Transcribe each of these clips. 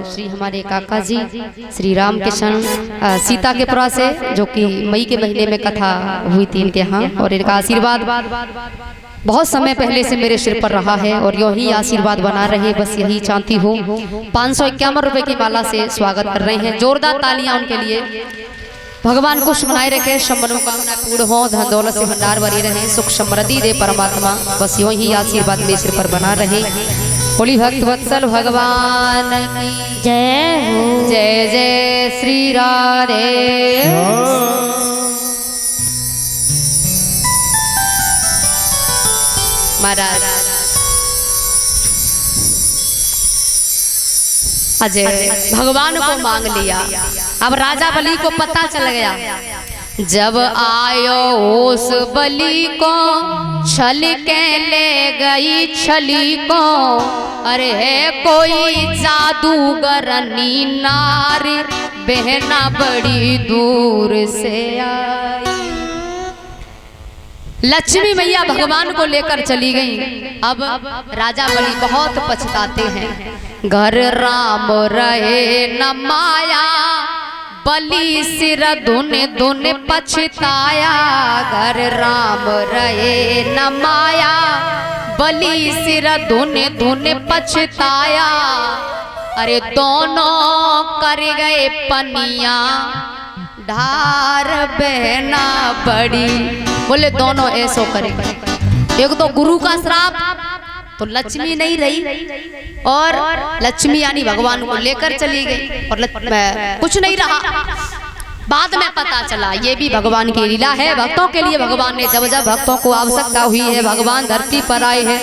श्री हमारे काका जी श्री राम किशन सीता के पुरा से, जो कि मई के महीने में कथा हुई थी इनके यहाँ, और इनका आशीर्वाद बहुत समय पहले से मेरे सिर पर रहा है और यूं ही आशीर्वाद बना रहे, बस यही चाहती हूँ। 551 रुपए की माला से स्वागत कर रहे हैं, जोरदार तालियां उनके लिए। भगवान को बनाए रखे, सब मनोकामना पूर्ण हो, धन दौलत से भंडार भरी रहे, सुख समृद्धि दे परमात्मा, बस यूं ही आशीर्वाद मेरे सिर पर बना रहे। बोली भक्त वत्सल भगवान की जय हो। जय जय श्री राधे। महाराज अजय भगवान को मांग लिया। अब राजा बलि को पता चल गया, जब आयो उस बलि को छल के ले गई छली को, अरे है कोई जादूगरनी नारी बहना बड़ी दूर से आई। लक्ष्मी मैया भगवान को लेकर चली गई। अब राजा बलि बहुत पछताते हैं, घर राम रहे न माया, बलि सिर धुन धुन पछताया। घर राम रहे न माया, बलि सिर धुन धुन पछताया। अरे दोनों कर गए पनिया, ढार बहना बड़ी। बोले दोनों ऐसो करेंगे, एक तो गुरु का श्राप, तो लक्ष्मी नहीं रही, और लक्ष्मी यानी भगवान को लेकर चली गई और कुछ नहीं रहा। बाद में पता चला ये भी भगवान की लीला है। भक्तों के लिए भगवान ने जब जब भक्तों को आवश्यकता हुई है, भगवान धरती पर आए हैं,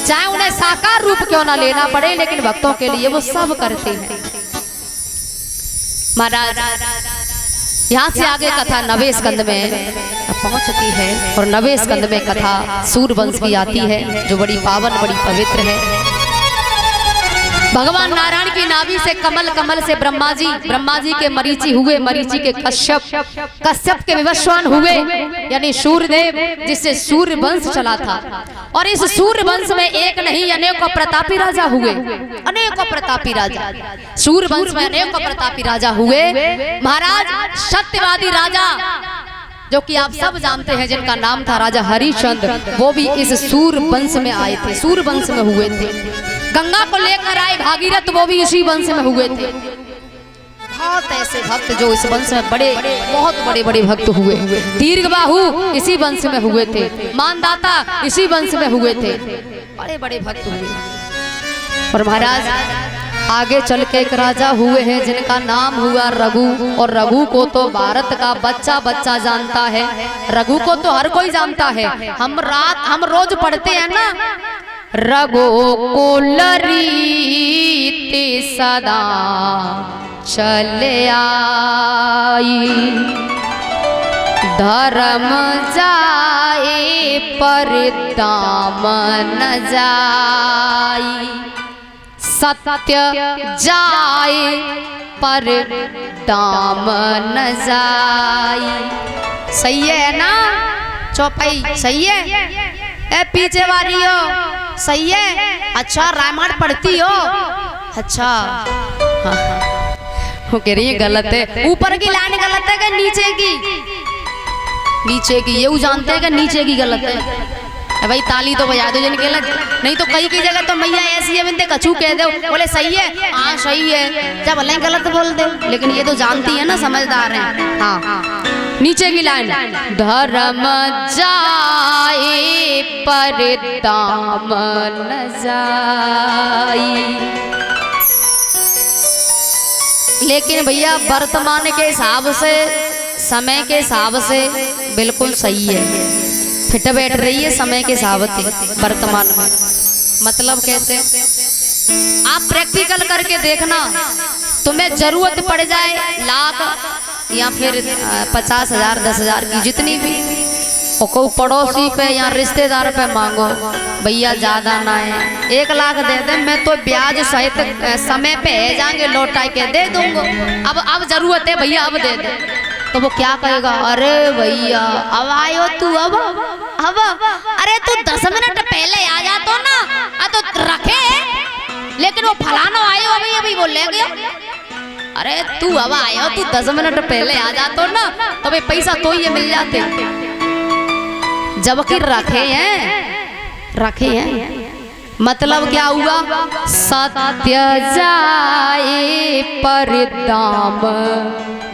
चाहे उन्हें साकार रूप क्यों ना लेना पड़े, लेकिन भक्तों के लिए वो सब करते हैं। महाराज यहाँ से आगे कथा नवे स्कंद में पहुंचती है, और नवे स्कंद में कथा सूर्यवंश की आती है, जो बड़ी पावन बड़ी पवित्र है। भगवान नारायण की नाभि से कमल, कमल से ब्रह्मा जी के मरीचि हुए, मरीचि के कश्यप, कश्यप के विवस्वान हुए, यानी सूर्यदेव, जिससे सूर्य वंश चला था। और इस सूर्य वंश में एक नहीं अनेकों प्रतापी राजा हुए, अनेकों प्रतापी राजा। सूर्य वंश में अनेकों प्रतापी राजा हुए। महाराज सत्यवादी राजा, जो कि आप सब जानते हैं, जिनका नाम था राजा हरिश्चंद्र, वो भी इस सूर्य वंश में आए थे, सूर्य वंश में हुए थे। गंगा को लेकर आए भागीरथ, वो भी इसी वंश में हुए थे। बहुत ऐसे भक्त जो इस वंश में बड़े, बहुत बड़े बड़े भक्त हुए। दीर्घबाहु इसी वंश में हुए थे, मानदाता इसी वंश में हुए थे, बड़े बड़े भक्त हुए। और महाराज आगे चल के एक राजा हुए हैं, जिनका नाम हुआ रघु, और रघु को तो भारत का बच्चा बच्चा जानता है। रघु को तो हर कोई जानता है। हम रोज पढ़ते हैं ना, रघुकुल रीति सदा चले आई, धर्म जाए पर दामन जाई, सत्य जाए पर दामन जाई। सही है ना चौपाई? सही है? ए पीछे वाली हो, सही है? अच्छा रामायण पढ़ती हो? अच्छा हाँ। वो कह रही है गलत है। ऊपर की लाइन गलत है कि नीचे की? नीचे की। ये जानते हैं कि नीचे की गलत है। भाई ताली तो बजा दो जिनके लग, नहीं तो कई जगह तो मैया ऐसी है, बिंदे कछू कह दो, बोले सही है, हाँ सही है, जब भले गलत बोल दे, लेकिन ये तो जानती है ना, समझदार है। हाँ नीचे की लाइन, धर्म जाए पर दामन जाई। लेकिन भैया वर्तमान के हिसाब से, समय के हिसाब से बिल्कुल सही है, फिट बैठ रही है समय के हिसाब से वर्तमान में। मतलब कैसे? आप प्रैक्टिकल करके देखना, तुम्हें जरूरत पड़ जाए लाख या फिर 50,000 10,000 की, जितनी भी, और पड़ोसी पे या रिश्तेदार पे मांगो, भैया ज्यादा ना है 1 लाख दे दे, मैं तो ब्याज सहित समय पे है जाएंगे लौटा के दे दूंगा, अब जरूरत है भैया अब दे दे। तो वो क्या कहेगा? अरे भैया अब आयो तू, अब अरे तू 10 मिनट पहले आ जा तो ना, तो रखे लेकिन वो फलाना आयो अभी अभी वो ले गया। अरे तू अब आयो, तू 10 मिनट पहले आ जातो ना तो भाई पैसा तो ये मिल जाते। जबकि रखे हैं मतलब क्या हुआ, सत्य जाए पर दाम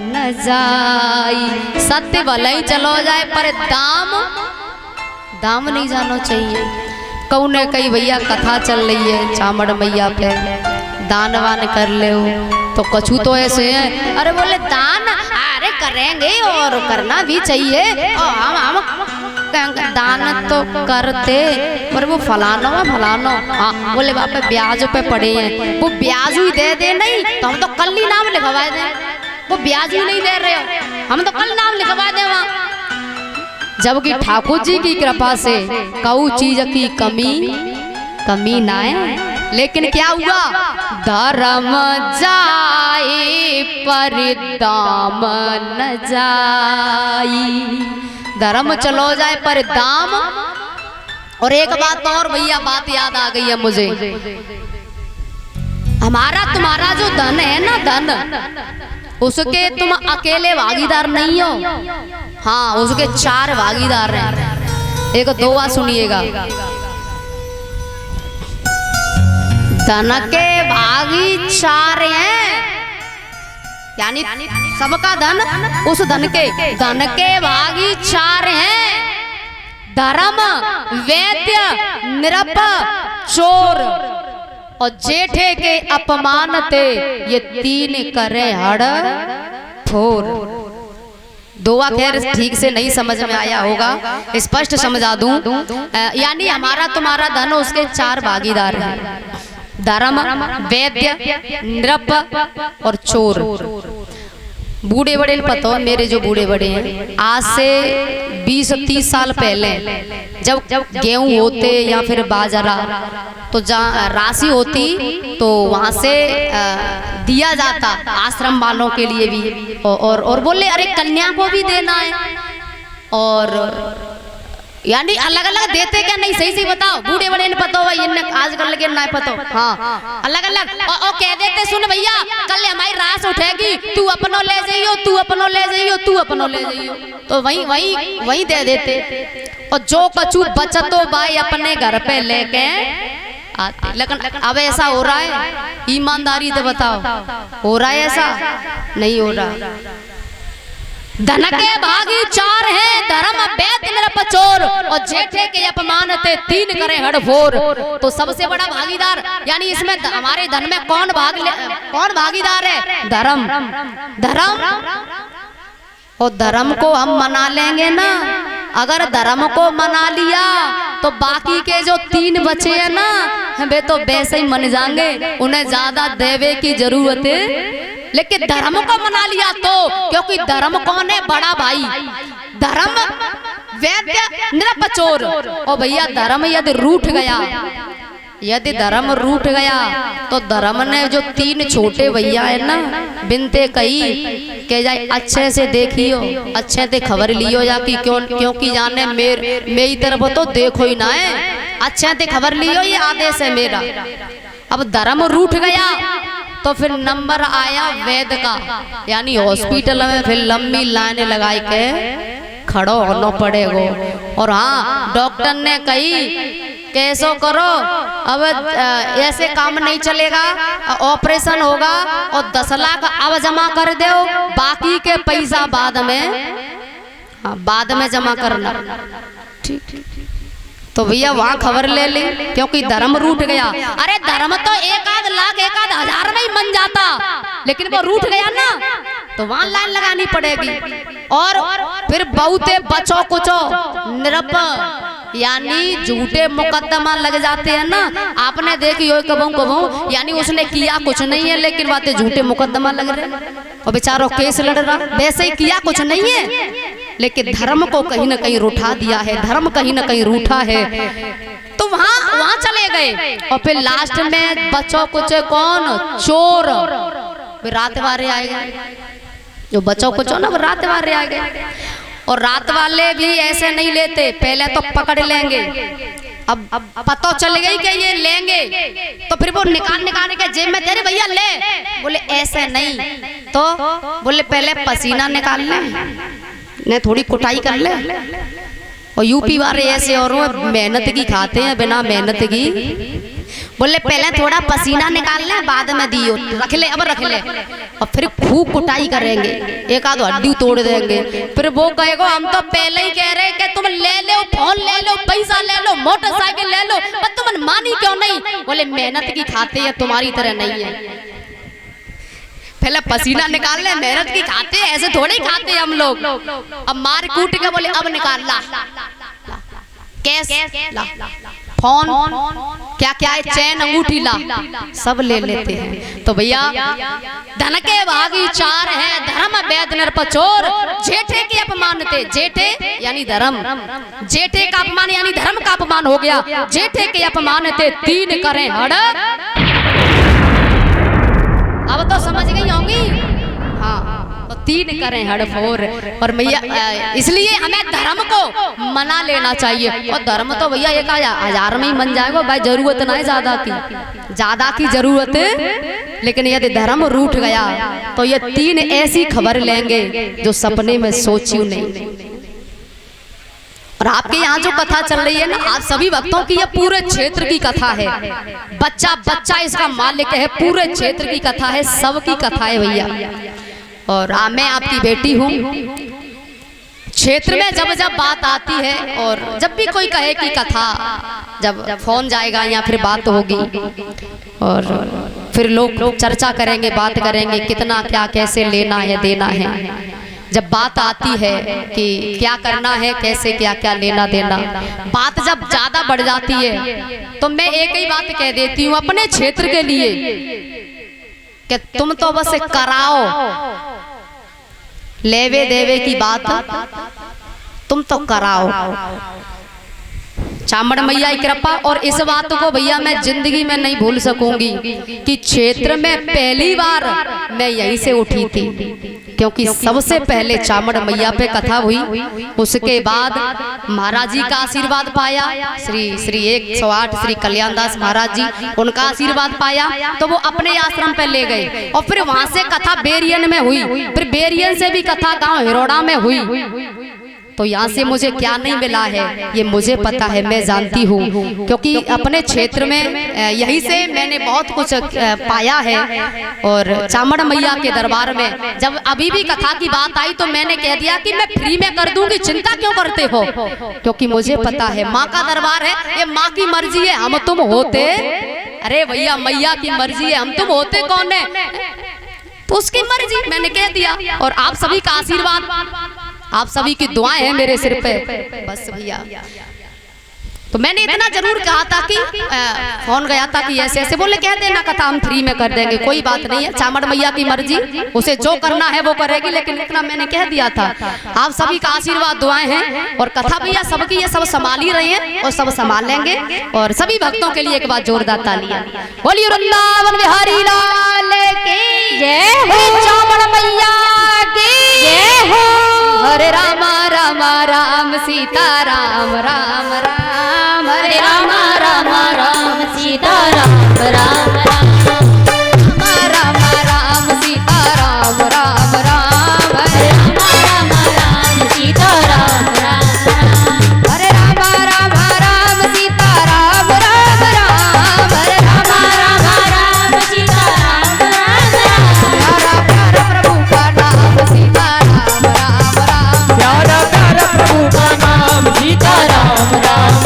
न जाई। सत्य भले ही चलो जाए पर दाम नहीं जाना चाहिए। कौन कई भैया कथा चल रही है चामड़ मैया पे, दान वान कर ले तो कछु तो ऐसे हैं, अरे बोले दान अरे करेंगे और करना भी चाहिए और हम दान तो करते, पर वो फलाना हाँ बोले बाप ब्याज पे पड़े हैं, वो ब्याज ही दे दे नहीं तो हम तो कल ही नाम लिखवा दे। वो ब्याज ही नहीं दे रहे हो, हम तो कल नाम लिखवा दे वहाँ। जबकि ठाकुर जी की कृपा से कऊ चीज की कमी ना है। लेकिन क्या हुआ, धर्म जाए पर दाम न जाई। धर्म चलो जाए पर दाम। और एक बात और भैया, बात याद आ गई है मुझे, हमारा तुम्हारा जो धन है ना, धन उसके तुम अकेले भागीदार नहीं हो, हाँ उसके 4 भागीदार हैं। एक दो बात सुनिएगा, धन के भागी 4 हैं, यानी सबका धन उस धन के भागी 4 हैं। धर्म, वैद्य, निरप, चोर और जेठे के अपमान ते, ये 3 करे हड़ फोर। दुआ खैर ठीक से नहीं समझ में आया होगा, स्पष्ट समझा दूं। यानी हमारा तुम्हारा धन उसके 4 भागीदार हैं, धर्म, वैद्य, नृप और चोर। बूढ़े बड़े पता है, मेरे जो बूढ़े बड़े हैं, आज से 20-30 साल पहले जब गेहूं होते या फिर बाजरा, तो जहाँ राशि होती तो वहाँ से दिया जाता आश्रम वालों के लिए भी, और बोले अरे कन्या को भी देना है, और यानी अलग अलग देते क्या नहीं, सही बताओ, बूढ़े बड़े ने पता हो, इन्हें आजकल के ना पता, हाँ अलग अलग। और कह देते सुन भैया कल हमारी रास उठेगी, तू अपनों ले जाइयो, तू अपनों ले जाइयो, तू अपनों ले जाइयो, तो वही दे देते। और जो कछु बचतो भाई अपने घर पे लेके आते। लेकिन अब ऐसा हो रहा है, ईमानदारी से बताओ, हो रहा है ऐसा? नहीं हो रहा। धन के भागी 4 हैं, धर्म, वैद्य, नृप, चोर और जेठे के अपमान ते 3 करे हड़फोर। तो सबसे बड़ा भागीदार, यानी इसमें हमारे धन में कौन भागीदार है? धर्म। और धर्म को हम मना लेंगे ना, अगर धर्म को मना लिया तो बाकी के जो 3 बचे हैं ना, वे तो वैसे ही मन जाएंगे, उन्हें ज्यादा देवे की जरूरत है। लेकिन धर्म को मना लिया तो, क्योंकि धर्म कौन है? बड़ा भाई। धर्म, वैद्य, नृप, चोर। और भैया धर्म यदि रूठ गया तो धर्म ने जो 3 छोटे भैया है ना, बिनते कही के जाए अच्छे से देखियो, अच्छे से खबर लियो, या कि क्योंकि जाने मेरी तरफ तो देखो ही ना है, अच्छे से खबर लियो, ये आदेश है मेरा। अब धर्म रूठ गया तो फिर नंबर आया वैद्य का, यानी हॉस्पिटल में फिर लंबी लाइन लगाई के खड़ो होना पड़ेगा। और हाँ डॉक्टर ने कही कैसो करो, अब ऐसे काम नहीं चलेगा, ऑपरेशन होगा और 10 लाख अब जमा कर दो, बाकी के पैसा बाद में जमा करना। ठीक। तो भैया वहाँ खबर ले ली, क्योंकि धर्म रूठ गया। अरे धर्म तो 1-8 लाख 1-8 हजार में ही बन जाता, लेकिन वो रूठ गया ना, तो वहाँ लाइन लगानी पड़ेगी। और फिर बहुते बचो कुचो निरप, यानी झूठे मुकदमा लग जाते हैं ना, आपने देखी हो कबू, यानी उसने किया कुछ नहीं है लेकिन बातें झूठे मुकदमा लग रहे, और बेचारों केस लड़ रहा, वैसे ही किया कुछ नहीं है लेकिन धर्म को कहीं ना कहीं रूठा दिया है, धर्म कहीं ना कहीं रूठा है। तो वहाँ चले गए, और फिर लास्ट में बचो कुछ कौन? चोर। रात वाले आए गए, जो बचो कुछ ना रात वाले आ गए। और रात वाले भी ऐसे नहीं लेते, पहले तो पकड़ लेंगे, अब पता चल गई कि ये लेंगे, तो फिर वो निकाल के जेब में दे रहे, भैया ले। बोले ऐसे नहीं, तो बोले पहले पसीना निकाल ले, ने थोड़ी कुटाई कर ले। और यूपी वाले ऐसे और मेहनत की खाते हैं बिना मेहनत की। बोले पहले थोड़ा पसीना निकाल ले, बाद में दियो, रख ले, अब रख ले, और फिर खूब कुटाई करेंगे, एक आध हड्डी तोड़ देंगे। फिर वो कहेगा हम तो पहले ही कह रहे कि तुम ले लो, फोन ले लो, पैसा ले लो, मोटरसाइकिल ले लो, पर तुम मानी क्यों नहीं? बोले मेहनत की खाते हैं, तुम्हारी तरह नहीं है। पहले पसीना निकाल ले, मेहनत की खाते हैं, ऐसे थोड़े ही खाते हैं हम लोग। अब मार कूट के बोले अब निकाल ला, कैश ला, फोन क्या क्या है, चैन अंगूठी ला, सब ले लेते हैं। तो भैया धन के भागी चार हैं, धर्म वेद नरपचोर, जेठे के अपमानते, जेठे यानी धर्म, जेठे का अपमान यानी धर्म का अपमान हो गया। जेठे के अपमानते तीन करें हड़, अब तो समझ गई होंगी। हाँ, तो तीन करें हड़फोर। और भैया इसलिए हमें धर्म को मना लेना चाहिए। और धर्म तो भैया एक 1000 में ही मन जाएगा भाई, जरूरत नहीं ज्यादा की जरूरत। लेकिन यदि धर्म रूठ गया तो ये तीन ऐसी खबर लेंगे जो सपने में सोची नहीं। और आपके यहाँ जो कथा चल रही है ना, आप सभी भक्तों की, ये पूरे क्षेत्र की कथा है। बच्चा बच्चा इसका मालिक है, पूरे क्षेत्र की कथा है, सबकी कथा है भैया। और मैं आपकी बेटी हूँ। क्षेत्र में जब जब बात आती है, और जब भी कोई कहे कि कथा, जब फोन जाएगा या फिर बात होगी, और फिर लोग चर्चा करेंगे, बात करेंगे, कितना क्या कैसे लेना है देना है। जब बात आती है कि क्या करना है, कैसे क्या क्या लेना देना, बात जब ज्यादा बढ़ जाती है तो मैं एक ही बात कह देती हूँ अपने क्षेत्र के लिए कि तुम तो बस कराओ, लेवे देवे की बात तुम तो कराओ। चामड़ मैया की कृपा। और इस बात को भैया मैं जिंदगी में नहीं भूल सकूंगी कि क्षेत्र में पहली बार मैं यहीं से उठी थी, क्योंकि सबसे पहले चामड़ मैया पे कथा हुई, उसके बाद महाराज जी का आशीर्वाद पाया, श्री 108 श्री कल्याणदास महाराज जी, उनका आशीर्वाद पाया, तो वो अपने आश्रम पे ले गए। और फिर वहां से कथा बेरियन में हुई, फिर बेरियन से भी कथा गांव हिरोड़ा में हुई। तो यहाँ से मुझे क्या नहीं मिला है ये मुझे पता है, मैं जानती हूँ, क्योंकि अपने क्षेत्र में यही से मैंने बहुत कुछ पाया है। और चामड़ मैया के दरबार में जब अभी भी कथा की बात आई तो मैंने कह दिया कि मैं फ्री में कर दूंगी, चिंता क्यों करते हो, क्योंकि मुझे पता है माँ का दरबार है, ये माँ की मर्जी है, हम तुम होते, अरे भैया मैया की मर्जी है, हम तुम होते कौन है, तो उसकी मर्जी, मैंने कह दिया। और आप सभी का आशीर्वाद, आप सभी की दुआएं हैं मेरे सिर पे, बस भैया। तो मैंने इतना जरूर कहा था कि फोन गया था कि ऐसे ऐसे, बोले कह देना कथा हम फ्री में कर देंगे, कोई बात नहीं है, चामड़ मैया की मर्जी, उसे जो करना है वो करेगी, लेकिन इतना मैंने कह दिया था। आप सभी का आशीर्वाद दुआएं हैं, और कथा भैया सबकी ये सब संभाल ही रहे हैं और सब संभाल लेंगे। और सभी भक्तों के लिए एक बार जोरदार तालियां। बोलिए वृंदावन बिहारी लाल की जय हो, चामड़ मैया की जय हो। हरे राम राम राम सीता राम राम राम, हरे राम राम राम सीता राम राम राम, राम राम सीता राम राम राम, हरे राम राम सीता राम राम, हरे राम राम सीता राम राम राम, हरे राम सीता राम राम राम, प्यारा प्यारा प्रभु का नाम सीता राम राम राम, प्यारा प्यारा प्रभु का नाम सीता राम राम।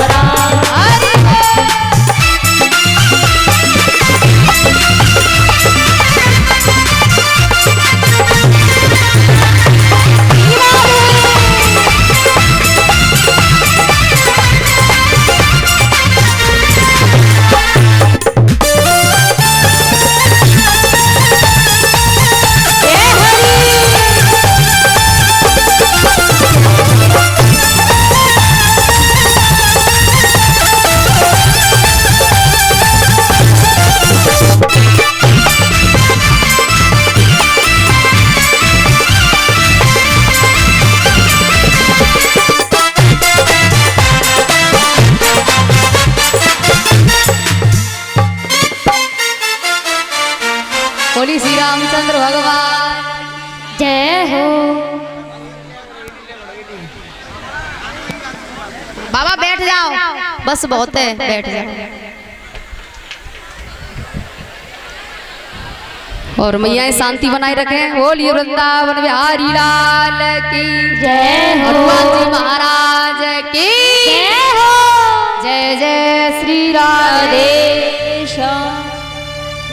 बोली श्री रामचंद्र भगवान जय हो। बाबा बैठ जाओ, बस बहुत है, बैठ जाओ। और मैया शांति बनाए रखे। बोलिए वृंदावन बिहारी लाल की जय हो, हनुमान जी महाराज की जय हो, जय जय श्री राधे।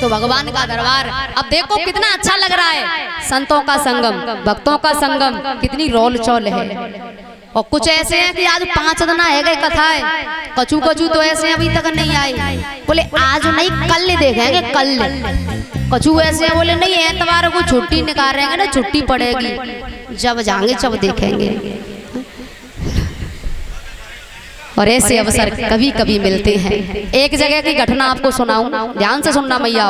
तो भगवान का दरबार अब देखो कितना अच्छा लग रहा है। संतों का संगम, भक्तों का संगम, कितनी रोल चौल है। और कुछ ऐसे हैं कि आज 5 दिन है गए कथाएं, कचू कचू तो ऐसे अभी तक नहीं आई। बोले आज नहीं कल देखेंगे, कल कचू ऐसे हैं। बोले नहीं एतवार को छुट्टी निकाल रहेंगे ना, छुट्टी पड़ेगी, जब जाएंगे जब देखेंगे। और ऐसे अवसर कभी कभी मिलते हैं। एक जगह की घटना आपको सुनाऊं, ध्यान से सुनना मैया।